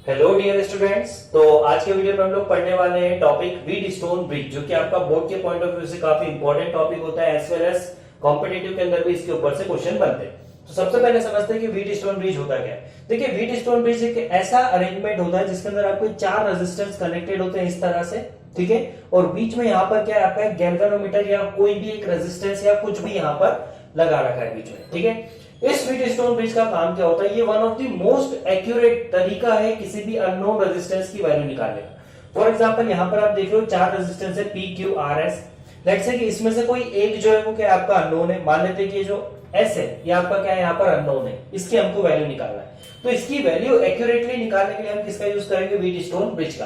Hello dear students. तो आज के वीडियो में हम लोग पढ़ने वाले हैं टॉपिक व्हीट स्टोन ब्रिज, जो कि आपका बोर्ड के पॉइंट ऑफ व्यू से काफी इंपॉर्टेंट टॉपिक होता है, एज वेल एज कॉम्पिटिटिव के अंदर भी इसके ऊपर से क्वेश्चन बनते हैं। तो सबसे पहले समझते हैं कि व्हीट स्टोन ब्रिज होता क्या है। देखिए, व्हीट स्टोन ब्रिज एक ऐसा अरेंजमेंट होता है जिसके अंदर आपको 4 रेजिस्टेंस कनेक्टेड होते हैं इस तरह से, ठीक है। और बीच में यहाँ पर क्या है, आपका गैल्वेनोमीटर या कोई भी एक रेजिस्टेंस या कुछ भी यहाँ पर लगा रखा है बीच में, ठीक है। इस व्हीट स्टोन ब्रिज का काम क्या होता है, ये one of the most accurate तरीका है किसी भी अननोन रेजिस्टेंस की वैल्यू निकालने का। फॉर एग्जांपल यहाँ पर आप देख रहे हो 4 रेजिस्टेंस है P Q R S. Let's say कि इसमें से कोई एक जो है वो क्या आपका अननोन है। मान लेते हैं कि जो एस है ये आपका क्या है, यहाँ पर अननोन है, इसकी हमको वैल्यू निकालना है। तो इसकी वैल्यू एक्यूरेटली निकालने के लिए हम किसका यूज करेंगे, व्हीट स्टोन ब्रिज का।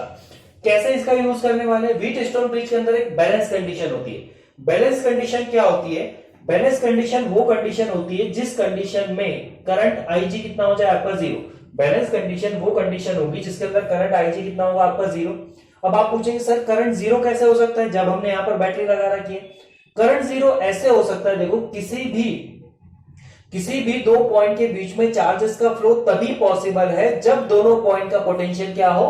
कैसे इसका यूज करने वाले, व्हीट स्टोन ब्रिज के अंदर एक बैलेंस कंडीशन होती है। बैलेंस कंडीशन क्या होती है, बैलेंस कंडीशन वो कंडीशन होती है जिस कंडीशन में करंट आईजी कितना हो जाए आपका 0। बैलेंस कंडीशन वो कंडीशन होगी जिसके अंदर करंट आईजी कितना होगा आपका 0। अब आप पूछेंगे सर करंट 0 कैसे हो सकता है जब हमने यहां पर बैटरी लगा रखी है। करंट 0 ऐसे हो सकता है, देखो किसी भी दो पॉइंट के बीच में चार्जेस का फ्लो तभी पॉसिबल है जब दोनों पॉइंट का पोटेंशियल क्या हो,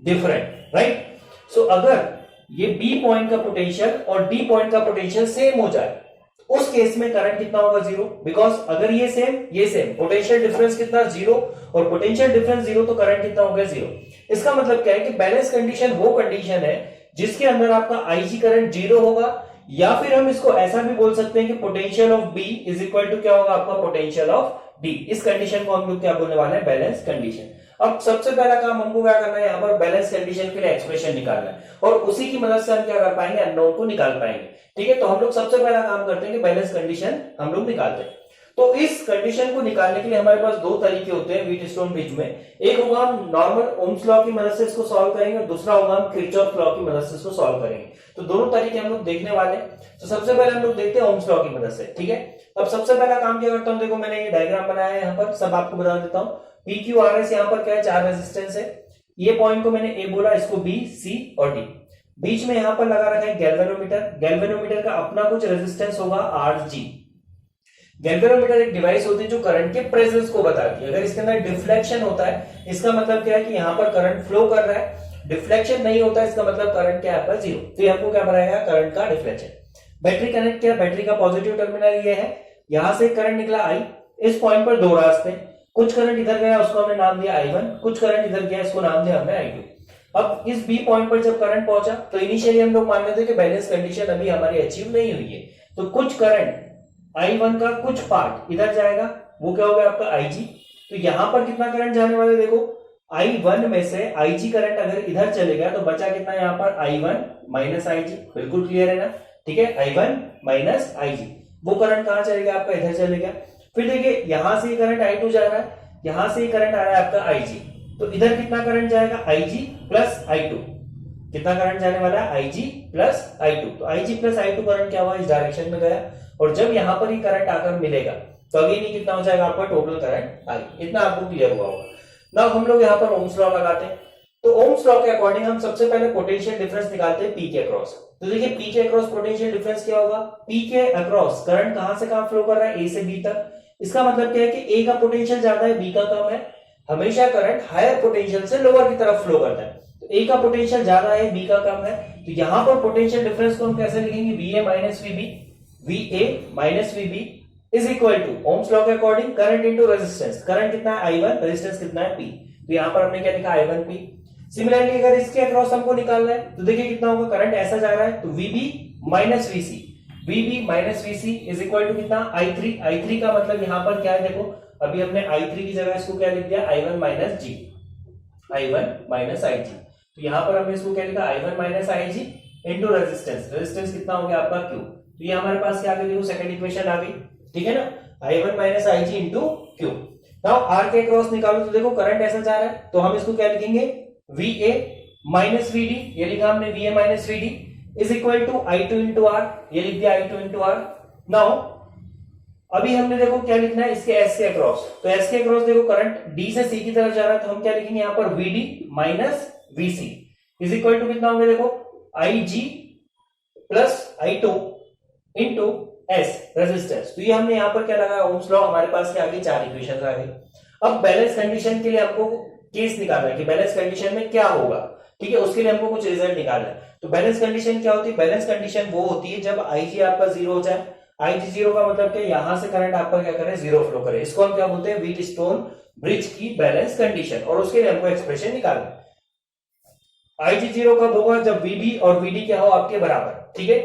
डिफरेंट, राइट। सो अगर ये बी पॉइंट का पोटेंशियल और डी पॉइंट का पोटेंशियल सेम हो जाए, उस केस में करंट कितना होगा 0। बिकॉज अगर ये सेम पोटेंशियल डिफरेंस कितना 0 और पोटेंशियल डिफरेंस 0, तो करंट कितना हो गया 0। इसका मतलब क्या है कि बैलेंस कंडीशन वो कंडीशन है जिसके अंदर आपका आईजी करंट 0 होगा, या फिर हम इसको ऐसा भी बोल सकते हैं कि potential of B is equal to क्या होगा आपका पोटेंशियल ऑफ डी। इस कंडीशन को हम लोग क्या बोलने वाले हैं, बैलेंस कंडीशन। अब सबसे पहला काम हमको क्या करना है, यहाँ पर बैलेंस कंडीशन के लिए एक्सप्रेशन निकालना है और उसी की मदद से हम क्या कर पाएंगे, अननोन को निकाल पाएंगे, ठीक है। तो हम लोग सबसे पहला काम करते हैं कि बैलेंस कंडीशन हम लोग निकालते हैं। तो इस कंडीशन को निकालने के लिए हमारे पास दो तरीके होते हैं व्हीट स्टोन ब्रिज में। एक होगा हम नॉर्मल ओम्स लॉ की मदद से इसको सॉल्व करेंगे और दूसरा होगा हम किरचॉफ लॉ की मदद से इसको सॉल्व करेंगे। तो दोनों तरीके हम लोग देखने वाले हैं। तो सबसे पहले हम लोग देखते हैं ओम्स लॉ की मदद से, ठीक है। अब सबसे पहला काम क्या करता हूं, देखो मैंने ये डायग्राम बनाया है, यहाँ पर सब आपको बता देता हूँ। पी क्यू आर एस यहाँ पर क्या है, 4 रेजिस्टेंस है। ये पॉइंट को मैंने ए बोला, इसको बी, सी और डी। बीच में यहां पर लगा रखा है गैल्वेनोमीटर। गैल्वेनोमीटर का अपना कुछ रेजिस्टेंस होगा आरजी। गैल्वेनोमीटर एक डिवाइस होती है जो करंट के प्रेजेंस को बताती है। अगर इसके अंदर डिफ्लेक्शन होता है, इसका मतलब क्या है कि यहां पर करंट फ्लो कर रहा है। डिफ्लेक्शन नहीं होता है, इसका मतलब करंट क्या है आपका 0। तो ये आपको क्या बनाएगा, करंट का डिफ्लेक्शन। बैटरी कनेक्ट किया, बैटरी का पॉजिटिव टर्मिनल ये है, यहां से करंट निकला आई। इस पॉइंट पर 2 रास्ते, कुछ करंट इधर गया उसको हमने नाम दिया I1, कुछ करंट इधर गया इसको नाम दिया हमने I2। अब इस बी पॉइंट पर जब करंट पहुंचा तो इनिशियली हम लोग मान लेते हैं कि बैलेंस कंडीशन अभी हमारी अचीव नहीं हुई है, तो कुछ करंट I1 का कुछ पार्ट इधर जाएगा, वो क्या होगा आपका IG। तो यहां पर कितना करंट जाने वाला है, देखो I1 में से IG करंट अगर इधर चलेगा तो बचा कितना यहाँ पर I1 माइनस IG। बिल्कुल क्लियर है ना, ठीक है। I1 माइनस IG, वो करंट कहां चलेगा आपका, इधर चलेगा। फिर देखिए यहां से करंट I2 जा रहा है, यहां से करंट आ रहा है आपका IG, तो इधर कितना करंट जाएगा, IG प्लस I2। कितना करंट जाने वाला है, IG प्लस I2। तो IG प्लस I2 करंट क्या हुआ, इस डायरेक्शन में गया, और जब यहां पर ही करंट आकर मिलेगा तो अगेन ही कितना हो जाएगा आपका टोटल करंट I। इतना आपको क्लियर हुआ होगा। नाउ हम लोग यहाँ पर ओम्स लॉ लगाते हैं। तो ओम्स लॉ के अकॉर्डिंग हम सबसे पहले पोटेंशियल डिफरेंस निकालते हैं पी के अक्रॉस। तो देखिए पी के अक्रॉस पोटेंशियल डिफरेंस क्या होगा, पी के अक्रॉस करंट कहां से कहां फ्लो कर रहा है, ए से बी तक। इसका मतलब क्या है कि ए का पोटेंशियल ज्यादा है, बी का कम है। हमेशा करंट हायर पोटेंशियल से लोअर की तरफ फ्लो करता है, तो ए का पोटेंशियल ज्यादा है, बी का कम है। तो यहां पर पोटेंशियल डिफरेंस को हम कैसे लिखेंगे, V A minus VB, V A minus VB is equal to Ohm's law के according current into resistance. Current कितना है I1, रेजिस्टेंस कितना है P। तो यहां पर हमने क्या लिखा I1P। सिमिलरली अगर इसके अक्रॉस हमको निकालना है तो देखिए कितना होगा, करंट ऐसा जा रहा है तो VB minus VC, VB minus VC is equal to कितना I3। I3 का मतलब यहां पर क्या है, देखो अभी हमने I3 की जगह इसको क्या लिख दिया, I1 minus G, I1 minus IG। तो यहां पर हमने इसको क्या लिखा, I1 minus IG into resistance. Resistance कितना हो गया आपका Q। तो ये हमारे पास क्या आ गई, देखो सेकंड इक्वेशन आ गई, ठीक है ना, I1 minus IG into Q। Now R के क्रॉस निकालो तो देखो करंट ऐसा जा रहा है, तो हम इसको क्या लिखेंगे, VA माइनस VD, ये लिखा हमने VA minus VD is equal to I2 into R, ये लिख दिया I2 इंटू R। नाउ अभी हमने देखो क्या लिखना है इसके S के अक्रॉस। तो S के अक्रॉस देखो करंट D से C की तरफ जा रहा है, तो हम क्या लिखेंगे यहाँ पर VD minus VC is equal to कितना होगा, देखो IG plus I2 into S resistance. तो ये हमने यहाँ पर क्या लगाया, ओम्स लॉ। हमारे पास क्या आ गई, 4 इक्वेशन आ गई। अब बैलेंस कंडीशन के लिए आपको केस निकालना है कि बैलेंस कंडीशन में क्या होगा, ठीक है, उसके लिए हमको कुछ रिजल्ट निकालना है। तो बैलेंस कंडीशन क्या होती है? बैलेंस कंडीशन वो होती है जब IG आपका जीरो हो जाए। IG जीरो का मतलब क्या, यहां से करंट आपका क्या करे, जीरो फ्लो करे। इसको हम क्या बोलते हैं? व्हीट स्टोन ब्रिज की बैलेंस कंडीशन। और उसके लिए हमको एक्सप्रेशन निकालना है। IG जीरो कब होगा? जब VB और VD क्या हो आपके बराबर, ठीक है।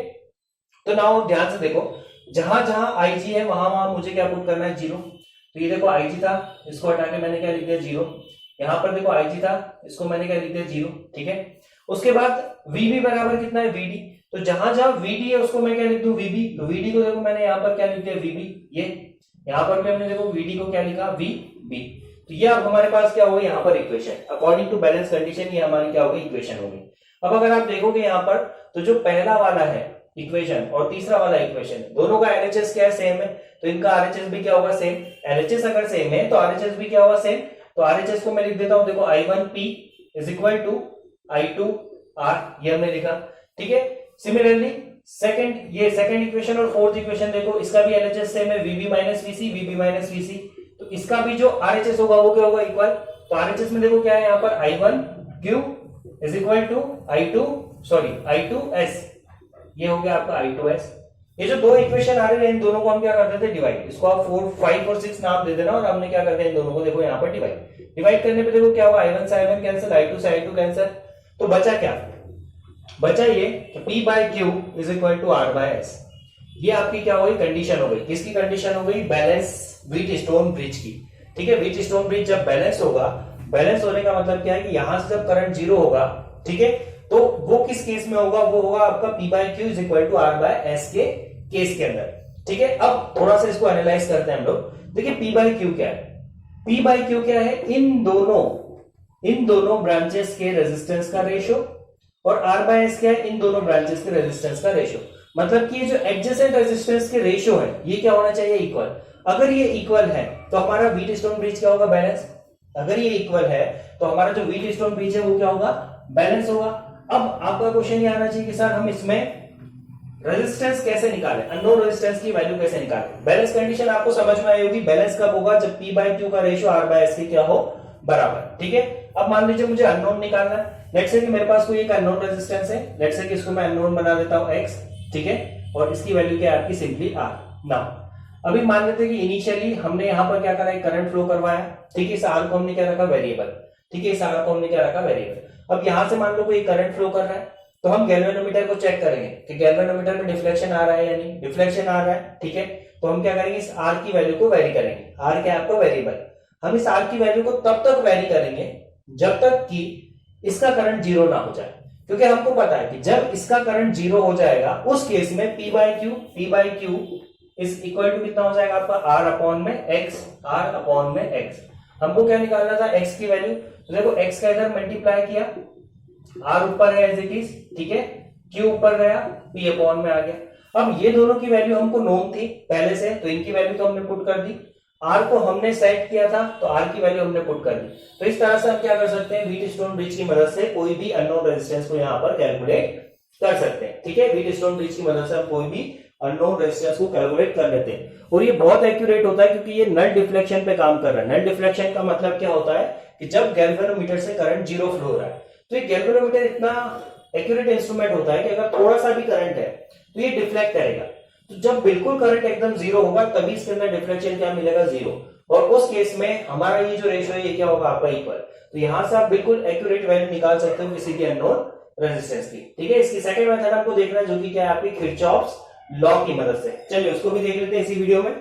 तो नाउ ध्यान से देखो, जहां जहां IG है वहां वहां मुझे क्या पुट करना है? जीरो। तो ये देखो IG था, इसको हटा के मैंने क्या लिख दिया? जीरो। यहां पर देखो IG था, इसको मैंने क्या लिख दिया? जीरो, ठीक है। उसके बाद VB बराबर कितना है? VD। तो जहां जहां VD है उसको मैं क्या लिख दूं? VB। तो VD को देखो मैंने यहां पर क्या लिख दिया? VB। ये यहां पर भी हमने देखो VD को क्या लिखा? VB। तो ये अब हमारे पास क्या होगा यहाँ पर? Equation. According to balance condition ये हमारी क्या होगी? इक्वेशन होगी। अब अगर आप देखोगे यहाँ पर, तो जो पहला वाला है इक्वेशन और तीसरा वाला इक्वेशन, दोनों का LHS क्या है? सेम है। तो इनका RHS भी क्या होगा? सेम। LHS अगर सेम है तो RHS भी क्या होगा? सेम। तो RHS को मैं लिख देता हूं, देखो I1P is equal to I2R, ये हमने लिखा, ठीक है। सिमिलरली सेकंड इक्वेशन और फोर्थ इक्वेशन देखो, इसका भी LHS सेम है, VB minus VC, VB minus VC। तो इसका भी जो RHS होगा वो क्या होगा? इक्वल। तो RHS में देखो क्या है यहाँ पर? I1Q is equal to I2S, ये हो गया आपका I2S। ये जो दो इक्वेशन आ रहे हैं इन दोनों को हम क्या करते थे? डिवाइड। इसको आप 4, 5 और 6 नाम दे देना और हमने क्या करते हैं इन दोनों को देखो यहाँ पर डिवाइड करने पे देखो क्या हुआ? I1 से I1 कैंसिल, I2 से I2 कैंसिल। तो बचा क्या? बचा ये कि P by Q is equal to R by S। ये आपकी क्या हो गई? कंडीशन हो गई। किसकी कंडीशन हो गई? बैलेंस व्हीट स्टोन ब्रिज की, ठीक है। व्हीट स्टोन ब्रिज जब बैलेंस होगा, बैलेंस होने का मतलब क्या है कि यहां से जब करंट जीरो होगा, ठीक है, तो वो किस केस में होगा? वो होगा आपका P by Q is equal to R by S के केस के अंदर, ठीक है। अब थोड़ा सा इसको एनालाइज करते हैं हम लोग। देखिए P बाय Q क्या है? P बाय Q क्या है? इन दोनों ब्रांचेस के रेजिस्टेंस का रेशियो, और R बाय S क्या है? इन दोनों ब्रांचेस के रेजिस्टेंस का रेशियो। मतलब कि ये जो एडजेसेंट रेजिस्टेंस के रेशियो है ये क्या होना चाहिए? इक्वल। अगर ये इक्वल है तो हमारा व्हीट स्टोन ब्रिज क्या होगा? बैलेंस। अगर ये इक्वल है तो हमारा जो व्हीट स्टोन ब्रिज है वो क्या होगा? बैलेंस होगा। अब आपका क्वेश्चन ये आना चाहिए कि सर हम इसमें रेजिस्टेंस कैसे निकालें, अननोन रेजिस्टेंस की वैल्यू कैसे निकालें? बैलेंस कंडीशन आपको समझ में आई होगी। बैलेंस कब होगा? जब P बाय Q का रेशियो R बाय S के क्या हो? बराबर, ठीक है। अब मान लीजिए मुझे अननोन निकालना है। लेट्स से कि मेरे पास कोई एक अननोन रेजिस्टेंस है, लेट्स से कि इसको मैं अननोन बना देता हूं X, ठीक है, और इसकी वैल्यू क्या है आपकी? Simply R। नाउ अभी मान लेते हैं कि इनिशियली हमने यहां पर क्या करा है? करंट फ्लो करवाया, ठीक है। इस R को हमने क्या रखा? वेरिएबल, ठीक है। इस R को हमने क्या रखा? वेरिएबल। अब यहां से मान लो कोई करंट फ्लो कर रहा है, तो हम गैल्वेनोमीटर को चेक करेंगे कि गैल्वेनोमीटर में डिफ्लेक्शन आ रहा है या नहीं। डिफ्लेक्शन आ रहा है, ठीक है। तो हम क्या करेंगे? इस R की वैल्यू को वेरी करेंगे। R क्या है आपका? वेरिएबल। हम इस R की वैल्यू को तब तक वेरी करेंगे जब तक कि इसका करंट जीरो ना हो जाए, क्योंकि हमको पता है कि जब इसका करंट जीरो हो जाएगा उस केस में P by Q is equal to कितना हो जाएगा आपका? R अपॉन में X, R अपॉन में X। हमको क्या निकालना था? X की वैल्यू। तो देखो X का इधर मल्टीप्लाई किया, R ऊपर है एज इट इज, ठीक है, Q ऊपर गया, P अपॉन में आ गया। अब ये दोनों की वैल्यू हमको नोन थी पहले से, तो इनकी वैल्यू तो हमने पुट कर दी। R को हमने सेट किया था तो R की वैल्यू हमने पुट कर दी। तो इस तरह से हम क्या कर सकते हैं? व्हीट स्टोन ब्रिज की मदद से कोई भी अननोन रेजिस्टेंस को यहाँ पर कैलकुलेट कर सकते हैं, ठीक है। व्हीट स्टोन ब्रिज की मदद से हम कोई भी अननोन रेजिस्टेंस को कैलकुलेट कर लेते हैं, और ये बहुत एक्यूरेट होता है क्योंकि ये नल डिफ्लेक्शन पे काम कर रहा है। नल डिफ्लेक्शन का मतलब क्या होता है कि जब गैल्वेनोमीटर से करंट जीरो फ्लो हो रहा है, तो ये गैल्वेनोमीटर इतना एक्यूरेट इंस्ट्रूमेंट होता है कि अगर थोड़ा सा भी करंट है तो ये डिफ्लेक्ट करेगा। तो जब बिल्कुल करंट एकदम जीरो होगा तभी इसके अंदर डिफ्लेक्शन क्या मिलेगा? जीरो। और उस केस में हमारा ये जो रेशियो है ये क्या होगा आपका? इक्वल। तो यहां से आप बिल्कुल एक्यूरेट वैल्यू निकाल सकते हो किसी भी अननोन रेजिस्टेंस की, ठीक है। इसकी सेकंड मेथड आपको देखना है जो कि क्या है आपकी? किरचॉफ्स लॉ की मदद से। चलिए उसको भी देख लेते हैं इसी वीडियो में।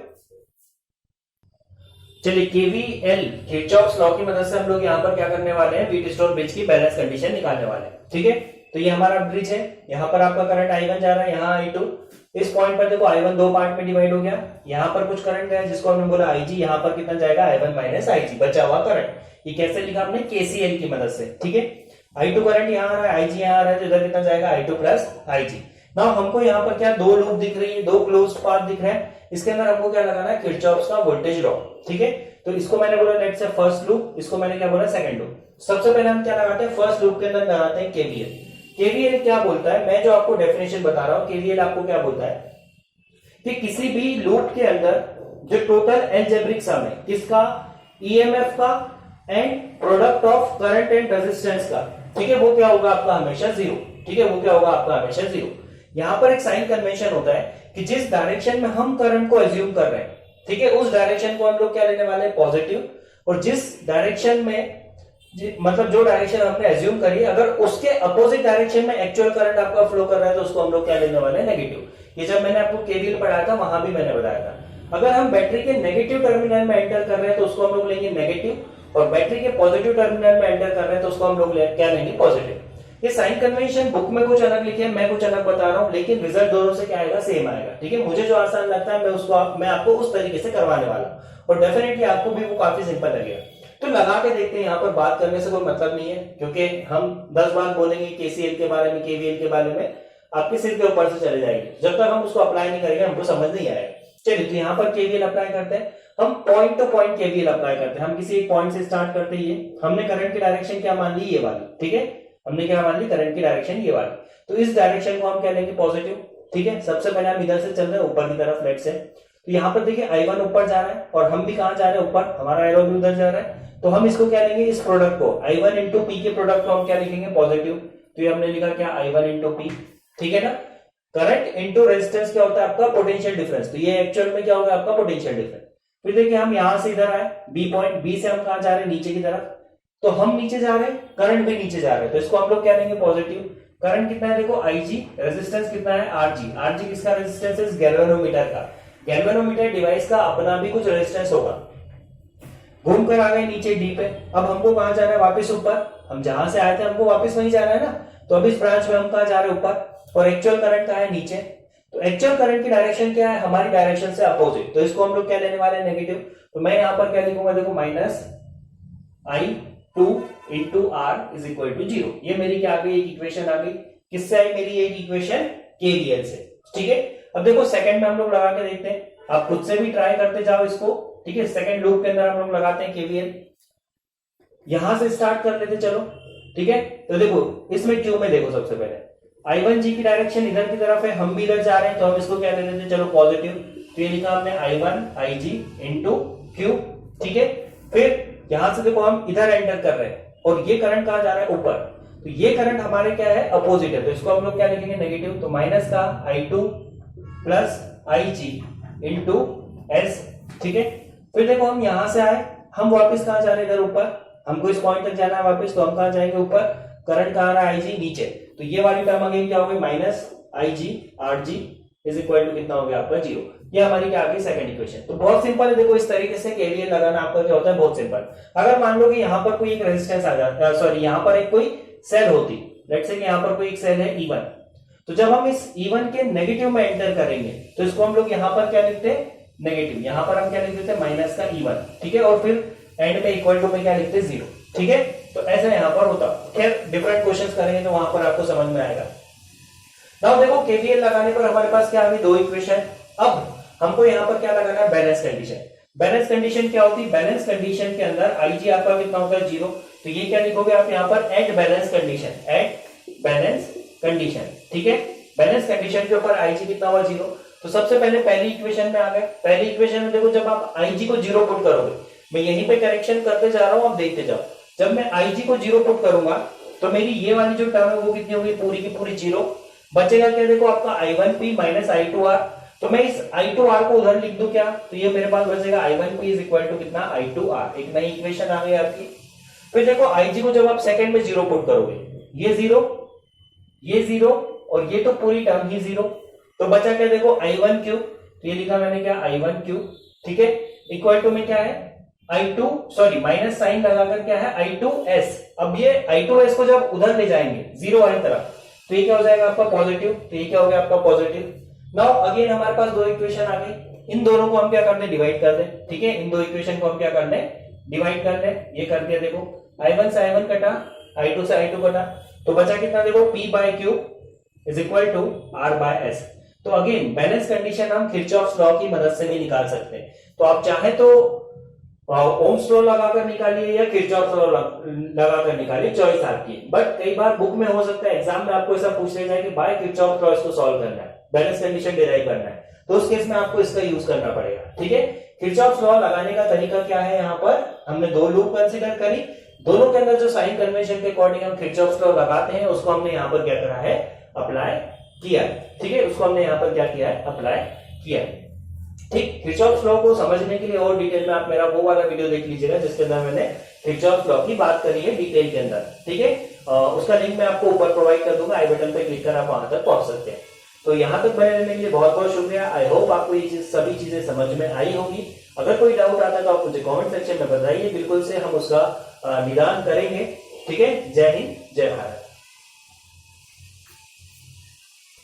चलिए KVL किरचॉफ्स लॉ की मदद से हम लोग यहाँ पर क्या करने वाले हैं? व्हीट स्टोन ब्रिज की बैलेंस कंडीशन निकालने वाले हैं, ठीक है। तो ये हमारा ब्रिज है, यहाँ पर आपका करंट I1 जा रहा है, यहाँ I2। इस पॉइंट पर देखो I1 दो पार्ट में डिवाइड हो गया, यहाँ पर कुछ करंट है जिसको हमने बोला IG, यहाँ पर कितना जाएगा? I1 माइनस IG, बचा हुआ करंट। ये कैसे लिखा हमने? KCL की मदद से, ठीक है। I2 करंट यहाँ आ रहा है, IG यहाँ आ रहा है, तो इधर कितना जाएगा? I2 plus IG। नाउ हमको यहाँ पर क्या दो लूप दिख रही है, दो क्लोज्ड पाथ दिख रहे हैं, इसके अंदर हमको क्या लगाना है? किरचॉफ्स का वोल्टेज लॉ, ठीक है। तो इसको मैंने बोला लेट से फर्स्ट लूप, इसको मैंने क्या बोला? Second loop. सबसे पहले हम क्या लगाते हैं? फर्स्ट लूप के अंदर लगाते हैं KVL। KVL क्या बोलता है? मैं जो आपको डेफिनेशन बता रहा हूं, KVL आपको क्या बोलता है कि किसी भी लूप के अंदर जो टोटल एल्जेब्रिक सम है किसका? EMF का and product of current and resistance का, ठीक है, वो क्या होगा आपका हमेशा जीरो, ठीक है, वो क्या होगा आपका हमेशा जीरो। यहां पर एक साइन कन्वेंशन होता है कि जिस डायरेक्शन में हम करंट को एज्यूम कर रहे हैं, ठीक है, उस डायरेक्शन को हम लोग क्या लेने वाले हैं, पॉजिटिव, और जिस डायरेक्शन में मतलब जो डायरेक्शन हमने एज्यूम करी, अगर उसके अपोजिट डायरेक्शन में एक्चुअल करंट आपका फ्लो कर रहा है तो उसको हम लोग क्या लेने वाले हैं, नेगेटिव। ये जब मैंने आपको केवीएल पढ़ाया था वहां भी मैंने बताया था। अगर हम बैटरी के नेगेटिव टर्मिनल में एंटर कर रहे हैं तो उसको हम लोग लेंगे नेगेटिव, और बैटरी के पॉजिटिव टर्मिनल में एंटर कर रहे हैं तो उसको हम लोग क्या लेंगे, पॉजिटिव। ये साइन कन्वेंशन बुक में कुछ अलग लिखे हैं, मैं कुछ अलग बता रहा हूं, लेकिन रिजल्ट दोनों से क्या आएगा, सेम आएगा, ठीक है। मुझे जो आसान लगता है मैं आपको उस तरीके से करवाने वाला हूं, और डेफिनेटली आपको भी वो काफी सिंपल लगेगा। तो लगा के देखते हैं, यहाँ पर बात करने से कोई मतलब नहीं है, क्योंकि हम 10 बार बोलेंगे केसीएल के बारे में, केवीएल के बारे में, आपके सिर के ऊपर से चले जाएगी। जब तक हम उसको अप्लाई नहीं करेंगे हमको समझ नहीं आएगा। चलिए, तो यहाँ पर केवीएल अप्लाई करते हैं, हम point two point KVL apply करते हैं। हम किसी एक पॉइंट से स्टार्ट करते ही हमने करंट की डायरेक्शन क्या मान ली, ये वाली, ठीक है, हमने क्या मान ली, करंट की डायरेक्शन ये वाली। तो इस डायरेक्शन को हम क्या लेंगे, पॉजिटिव, ठीक है। सबसे पहले हम इधर से चल रहे हैं ऊपर की तरफ, लेट से, तो यहाँ पर देखिए I1 ऊपर जा रहा है और हम भी कहां जा रहे हैं, ऊपर, हमारा एरो भी उधर जा रहा है। तो हम इसको क्या लेंगे, इस प्रोडक्ट को I1 इंटू पी के प्रोडक्ट को हम क्या लिखेंगे, पॉजिटिव। तो ये हमने लिखा क्या, I1 इंटू पी, ठीक है ना। करंट इंटू रेजिस्टेंस क्या होता है आपका, पोटेंशियल डिफरेंस। तो ये एक्चुअल में क्या होगा आपका, पोटेंशियल डिफरेंस। फिर देखिए हम यहां से इधर आए, बी पॉइंट, बी से हम कहां जा रहे हैं, नीचे की तरफ, तो हम नीचे जा रहे हैं, करंट भी नीचे जा रहे हैं, तो इसको हम लोग क्या लेंगे, पॉजिटिव। करंट कितना है देखो, IG, रेजिस्टेंस कितना है, RG। RG किसका रेजिस्टेंस है, गैल्वेनोमीटर का। गैल्वेनोमीटर डिवाइस का अपना भी कुछ रेजिस्टेंस होगा। घूम कर आ गए नीचे डी पे, अब हमको कहां जाना है, वापस ऊपर। हम जहां से आए थे हमको वापस वहीं जाना है ना, तो अब इस ब्रांच में हम कहां जा रहे हैं, ऊपर, और एक्चुअल करंट कहां है, नीचे। तो एक्चुअल करंट की डायरेक्शन क्या है, हमारी डायरेक्शन से अपोजिट, तो इसको हम लोग क्या लेने वाले हैं, नेगेटिव। तो मैं यहां पर क्या लिखूंगा, देखो, minus I2 into R is equal to 0। ये मेरी क्या आ गई, एक इक्वेशन आ गई। किससे आई मेरी एक इक्वेशन, केवीएल से, ठीक है। अब देखो सेकंड में हम लोग लगा के देखते हैं, आप खुद से भी ट्राई करते जाओ इसको, ठीक है। सेकंड लूप के अंदर हम लोग लगाते हैं केवीएल, यहां से स्टार्ट कर लेते चलो, ठीक है। तो देखो इसमें क्यू में देखो, सबसे पहले I1G की डायरेक्शन इधर की तरफ है, हम भी इधर जा रहे हैं, तो हम इसको क्या ले लेते हैं, चलो, पॉजिटिव। तो ये लिखा हमने I1IG इंटू क्यू, ठीक है। फिर यहां से देखो हम इधर एंटर कर रहे हैं, और ये करंट कहां जा रहा है, ऊपर, तो ये करंट हमारे क्या है, अपोजिट है, तो इसको हम लोग क्या लिखेंगे, नेगेटिव। तो माइनस का I2 plus IG into S, ठीक है। फिर देखो हम यहां से आए, हम वापस कहां जा रहे हैं, इधर ऊपर, हमको इस पॉइंट तक जाना है वापस, तो हम कहां जाएंगे, ऊपर। करंट कहां आ रहा है, IG नीचे, तो ये वाली टर्म अगेन क्या होगी, minus IG RG is equal to कितना हो गया आपका, 0। ये हमारी क्या आ गई, सेकंड इक्वेशन। तो बहुत सिंपल है, देखो इस तरीके से केवीएल लगाना आपका क्या होता है, बहुत सिंपल। अगर मान लो कि यहाँ पर कोई एक रेजिस्टेंस आ जाता, सॉरी, यहाँ पर एक कोई सेल होती, लेट्स से कि यहाँ पर कोई एक सेल है E1, तो जब हम इस E1 के नेगेटिव में एंटर करेंगे तो इसको हम लोग यहाँ पर क्या लिखते हैं, नेगेटिव। यहाँ पर हम क्या लिख देते हैं, माइनस का E1, ठीक है, और फिर एंड में इक्वल टू में क्या लिखते हैं, 0, ठीक है। तो ऐसा यहाँ पर होता। खैर डिफरेंट क्वेश्चंस करेंगे तो वहां पर आपको समझ में आएगा। नाउ देखो केवीएल लगाने पर हमारे पास क्या आ गई, दो इक्वेशन। अब हमको यहाँ पर क्या लगाना है, बैलेंस कंडीशन। बैलेंस कंडीशन क्या होती है, बैलेंस कंडीशन के अंदर IG आपका कितना होगा, 0। तो ये क्या लिखोगे आप यहाँ पर, at balance condition, at balance condition, ठीक है। बैलेंस कंडीशन के ऊपर IG कितना हुआ, 0। तो सबसे पहले पहली इक्वेशन में आ गए। पहली इक्वेशन में देखो, जब आप IG को 0 पुट करोगे, मैं यहीं पे करेक्शन करते जा रहा हूं, आप देखते जाओ। जब मैं IG को 0 पुट करूंगा तो मेरी ये वाली जो टर्म है वो कितनी होगी, पूरी की पूरी 0। बचेगा क्या, देखो आपका I1P माइनस I2R। तो मैं इस I2R को उधर लिख दूं क्या, तो ये मेरे पास बचेगा I1P इज इक्वल टू कितना, I2R। एक नई इक्वेशन आ गई आपकी। फिर देखो IG को जब आप सेकंड में 0 पुट करोगे, ये 0, ये 0, और ये तो पूरी टर्म ही 0। तो बचा क्या, देखो I1Q, तो ये लिखा मैंने क्या, I1Q, ठीक है, इक्वल टू में क्या है, I2, सॉरी, माइनस साइन लगाकर क्या है, I2S। अब ये I2S को जब उधर ले जाएंगे 0 वाली तरफ, तो ये क्या हो जाएगा आपका, पॉजिटिव। तो ये क्या हो गया आपका, पॉजिटिव। नाउ अगेन हमारे पास दो इक्वेशन आ गई, इन दोनों को हम क्या कर दे, डिवाइड कर दे, ठीक है। इन दो इक्वेशन को हम क्या कर दे, डिवाइड कर दे। ये कर दिया, देखो I1 से I1 कटा, I2 से I2 कटा, तो बचा कितना, देखो P/Q is equal to R/S। तो अगेन बैलेंस कंडीशन हम किरचॉफ्स लॉ की मदद से भी निकाल सकते हैं। तो आप चाहे तो ओम्स लॉ लगाकर निकालिए या किरचॉफ्स लॉ लगाकर निकालिए, चॉइस आपकी। बट कई बार बुक में हो सकता है, एग्जाम में आपको ऐसा पूछ लिया जाए कि बाय किरचॉफ्स लॉ इसको सॉल्व करना है, बैलेंस कंडीशन डिराइव करना है, तो उस केस में आपको इसका यूज करना पड़ेगा, ठीक है। किरचॉफ लॉ लगाने का तरीका क्या है, यहाँ पर हमने दो लूप कंसीडर करी, दोनों के अंदर जो साइन कन्वेंशन के अकॉर्डिंग हम किरचॉफ लॉ लगाते हैं उसको हमने यहाँ पर क्या करा है, अप्लाई किया है। ठीक है, उसको हमने यहाँ पर क्या किया है, अप्लाई किया है। ठीक, किरचॉफ लॉ को समझने के लिए और डिटेल में आप मेरा वो वाला वीडियो देख लीजिएगा जिसके अंदर मैंने किरचॉफ लॉ की बात करी है डिटेल के अंदर। ठीक है, उसका लिंक मैं आपको ऊपर प्रोवाइड कर दूंगा, आई बटन पे क्लिक कर आप वहां तक पहुंच सकते हैं। तो यहाँ तक बने रहने के लिए बहुत बहुत शुक्रिया। आई होप आपको ये सभी चीजें समझ में आई होगी। अगर कोई डाउट आता है तो आप मुझे कमेंट सेक्शन में बताइए, बिल्कुल से हम उसका निदान करेंगे। ठीक है, जय हिंद, जय भारत।